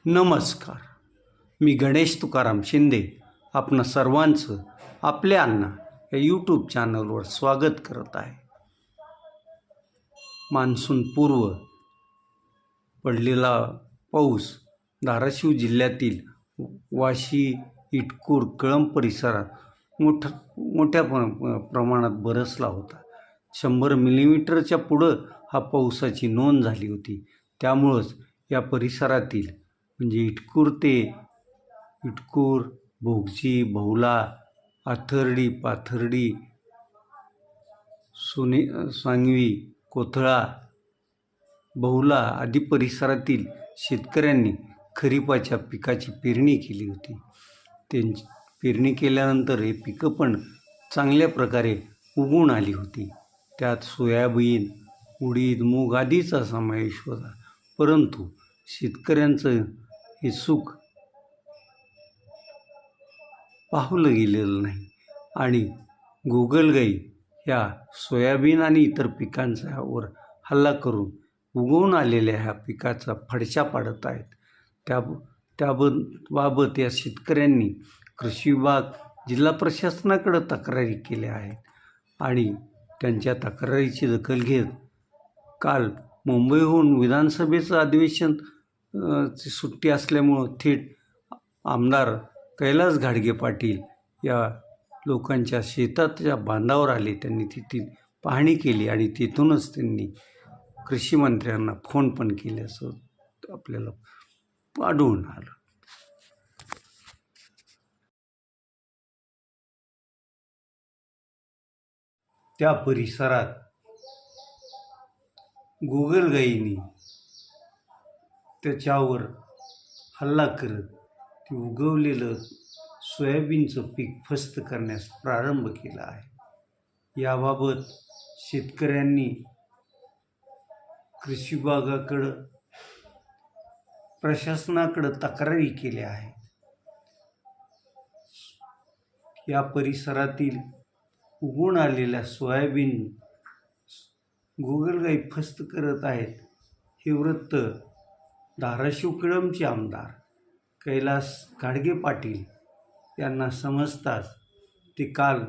नमस्कार. मी गणेश तुकाराम शिंदे आपणा सर्वांचं आपल्या अण्णा या यूट्यूब चॅनलवर स्वागत करत आहे. मान्सून पूर्व पडलेला पाऊस धाराशिव जिल्ह्यातील वाशी, इटकूर, कळंब परिसरात मोठ्या प्रमाणात बरसला होता. 100 मिलीमीटरच्या पुढं हा पावसाची नोंद झाली होती. त्यामुळंच या परिसरातील म्हणजे इटकूर, भोगजी, बहुला, आथर्डी, पाथर्डी, सांगवी, कोथळा, बहुला आदी परिसरातील शेतकऱ्यांनी खरीपाच्या पिकाची पेरणी केली होती. त्यांची पेरणी केल्यानंतर हे पिकं पण चांगल्या प्रकारे उगवून आली होती. त्यात सोयाबीन, उडीद, मूग आदीचा समावेश होता. परंतु शेतकऱ्यांचं हे सुख पाहिलं गेलेलं नाही आणि गोगलगाई ह्या सोयाबीन आणि इतर पिकांच्यावर हल्ला करून उगवून आलेल्या ह्या पिकाचा फडशा पाडत आहेत. त्याबाबत या शेतकऱ्यांनी कृषी विभाग, जिल्हा प्रशासनाकडे तक्रारी केल्या आहेत आणि त्यांच्या तक्रारीची दखल घेत काल मुंबईहून विधानसभेचं अधिवेशन सुट्टी असल्यामुळं थेट आमदार कैलास घाडगे पाटील या लोकांच्या शेताच्या बांधावर आले. त्यांनी तिथली पाहणी केली आणि तिथूनच त्यांनी कृषी मंत्र्यांना फोन पण केले असं आपल्याला आढळून आलं. त्या परिसरात गोगलगाईंनी त्याच्यावर हल्ला करत ते उगवलेलं सोयाबीनचं पीक फस्त करण्यास प्रारंभ केला आहे. याबाबत शेतकऱ्यांनी कृषी विभागाकडं, प्रशासनाकडं तक्रारी केल्या आहेत. या परिसरातील उगवून आलेल्या सोयाबीन गोगलगाई फस्त करत आहेत हे वृत्त धाराशिव कळंबचे आमदार कैलास घाडगे पाटील यांना समजताच ते काल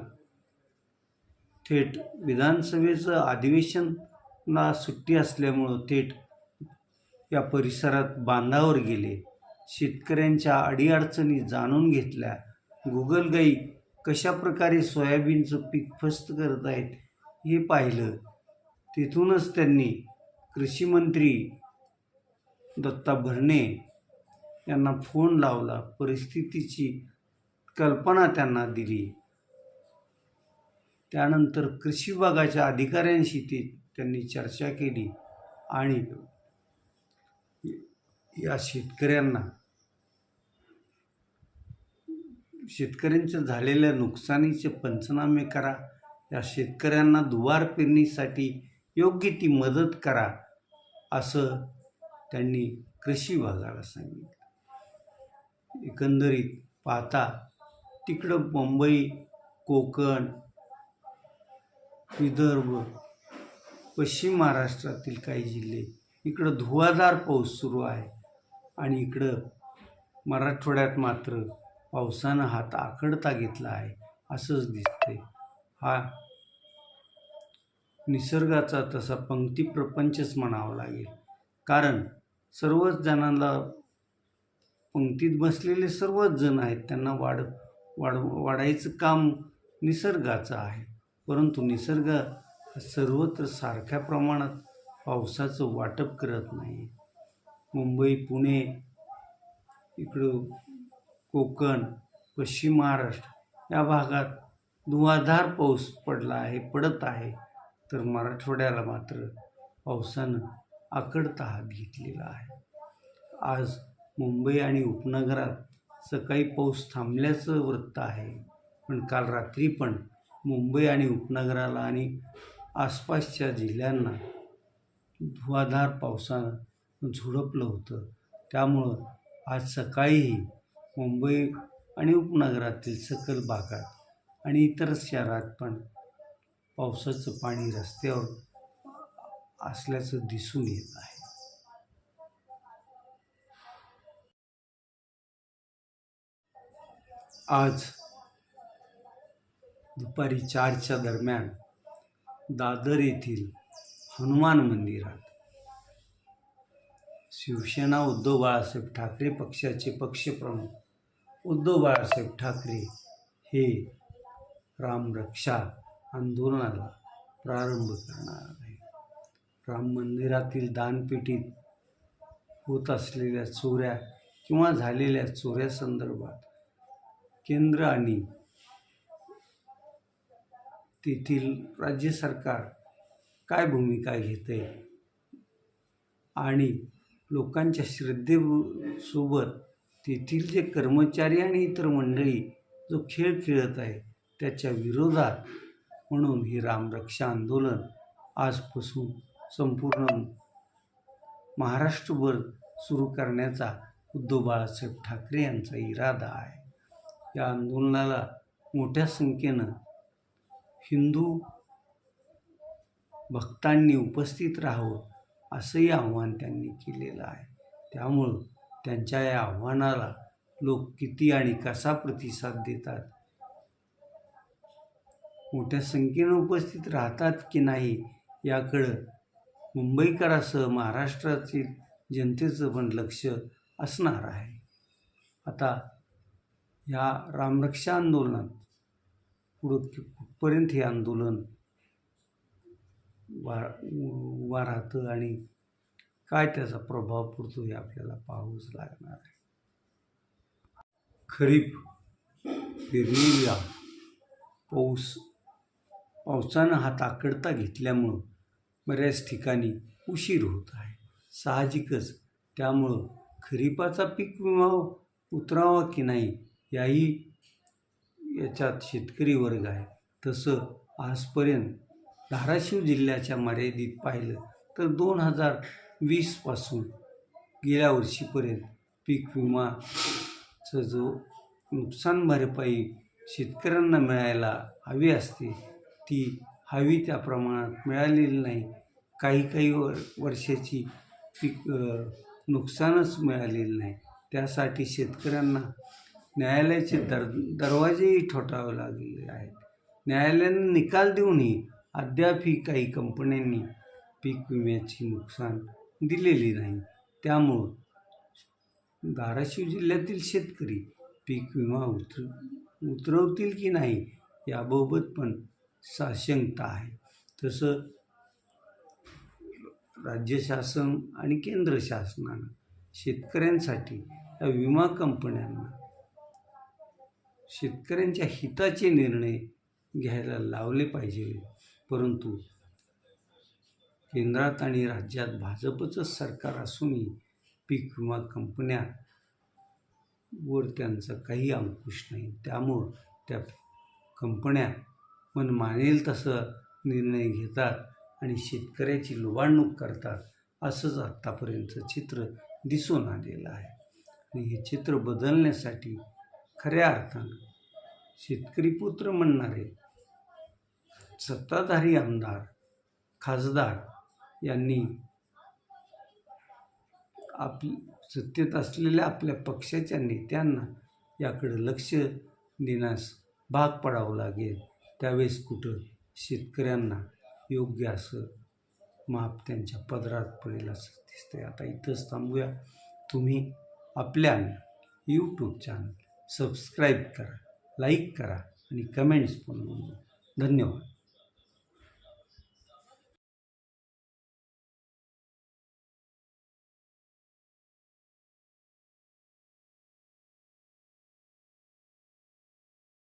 थेट विधानसभेचं अधिवेशनला सुट्टी असल्यामुळं थेट या परिसरात बांधावर गेले. शेतकऱ्यांच्या अडीअडचणी जाणून घेतल्या. गोगलगाई कशा प्रकारे सोयाबीनचं पीक फस्त करत आहेत हे पाहिलं. तिथूनच त्यांनी कृषी मंत्री दत्ता भरणे यांना फोन लावला, परिस्थितीची कल्पना त्यांना दिली. त्यानंतर कृषी विभागाच्या अधिकाऱ्यांशी त्यांनी चर्चा केली आणि या शेतकऱ्यांच्या झालेल्या नुकसानीचे पंचनामे करा, या शेतकऱ्यांना दुबार पेरणीसाठी योग्य ती मदत करा असं त्यांनी कृषी विभागाला सांगितलं. एकंदरीत पाहता तिकडं मुंबई, कोकण, विदर्भ, पश्चिम महाराष्ट्रातील काही जिल्हे इकडं धुवाधार पाऊस सुरू आहे आणि इकडं मराठवाड्यात मात्र पावसानं हात आखडता घेतला आहे असंच दिसतंय. हा निसर्गाचा तसा पंक्ती प्रपंचच म्हणावा लागेल, कारण सर्वच जणांना पंक्तीत बसलेले सर्वच जण आहेत, त्यांना वाढायचं काम निसर्गाचं आहे. परंतु निसर्ग सर्वत्र सारख्या प्रमाणात पावसाचं वाटप करत नाही. मुंबई, पुणे, इकडं कोकण, पश्चिम महाराष्ट्र या भागात धुवाधार पाऊस पडत आहे, तर मराठवाड्याला मात्र पावसानं आकडता हात घेतलेला आहे. आज मुंबई आणि उपनगरात सकाळी पाऊस थांबल्याचं वृत्त आहे, पण काल रात्री पण मुंबई आणि उपनगराला आणि आसपासच्या जिल्ह्यांना धुवाधार पावसानं झोडपलं होतं. त्यामुळं आज सकाळीही मुंबई आणि उपनगरातील सकल भागात आणि इतर शहरात पण पावसाचं पाणी रस्त्यावर असल्याचं दिसून येत आहे. आज दुपारी 4च्या दरम्यान दादर येथील हनुमान मंदिरात शिवसेना उद्धव बाळासाहेब ठाकरे पक्षाचे पक्षप्रमुख उद्धव बाळासाहेब ठाकरे हे रामरक्षा आंदोलनाला प्रारंभ करणार आहे. राम मंदिरातील दानपेटीत होत असलेल्या चोऱ्या किंवा झालेल्या चोऱ्यासंदर्भात केंद्र आणि तेथील राज्य सरकार काय भूमिका घेते आणि लोकांच्या श्रद्धेसोबत तेथील जे कर्मचारी आणि इतर मंडळी जो खेळ खेळत आहे त्याच्या विरोधात म्हणून हे रामरक्षा आंदोलन आजपासून संपूर्ण महाराष्ट्रभर सुरू करण्याचा उद्धव बाळासाहेब ठाकरे यांचा इरादा आहे. या आंदोलनाला मोठ्या संख्येनं हिंदू भक्तांनी उपस्थित राहावं असंही आव्हान त्यांनी केलेलं आहे. त्यामुळं त्यांच्या या आव्हानाला लोक किती आणि कसा प्रतिसाद देतात, मोठ्या संख्येनं उपस्थित राहतात की नाही याकडं मुंबईकरासह महाराष्ट्रातील जनतेचं पण लक्ष असणार आहे. आता या रामरक्षा आंदोलनात पुढं कुठपर्यंत हे आंदोलन उभा राहतं आणि काय त्याचा प्रभाव पडतो हे आपल्याला पाहावंच लागणार आहे. खरीप पेरणीला पावसानं हात आकडता घेतल्यामुळं बऱ्याच ठिकाणी उशीर होत आहे. साहजिकच त्यामुळं खरीपाचा पीक विमा उतरावा की नाही याच्यात शेतकरी वर्ग आहे. तसं आजपर्यंत धाराशिव जिल्ह्याच्या मर्यादित पाहिलं तर 2020पासून गेल्या वर्षीपर्यंत पीक विमाचं जो नुकसान भरपाई शेतकऱ्यांना मिळायला हवी असते ती हवी त्या प्रमाणात मिळालेली नाही. काही वर्षाची पीक नुकसानच मिळालेलं नाही. त्यासाठी शेतकऱ्यांना न्यायालयाचे दरवाजेही ठोठावे लागलेले आहेत. न्यायालयाने निकाल देऊनही अद्यापही काही कंपन्यांनी पीक विम्याची नुकसान दिलेली नाही. त्यामुळं धाराशिव जिल्ह्यातील शेतकरी पीक विमा उतरवतील की नाही याबाबत पण साशंकता आहे. तसं राज्य शासन आणि केंद्र शासनानं शेतकऱ्यांसाठी या विमा कंपन्यांना शेतकऱ्यांच्या हिताचे निर्णय घ्यायला लावले पाहिजे. परंतु केंद्रात आणि राज्यात भाजपचं सरकार असूनही पीक विमा कंपन्यावर त्यांचा काही अंकुश नाही. त्यामुळं त्या कंपन्या मन मानेल तसं निर्णय घेतात आणि शेतकऱ्याची लुबाडणूक करतात. असंच आत्तापर्यंतचं चित्र दिसून आलेलं आहे. आणि हे चित्र बदलण्यासाठी खऱ्या अर्थानं शेतकरी पुत्र म्हणणारे सत्ताधारी आमदार खासदार यांनी सत्तेत असलेल्या आपल्या पक्षाच्या नेत्यांना याकडे लक्ष देण्यास भाग पडावं लागेल. त्यावेळेस कुठं शेतकऱ्यांना योग्य असं माप त्यांच्या पदरात पडेल असं दिसतंय. आता इथंच थांबूया. तुम्ही आपल्या यूट्यूब चॅनल सबस्क्राईब करा, लाईक करा आणि कमेंट्स पण नोंदवा. धन्यवाद.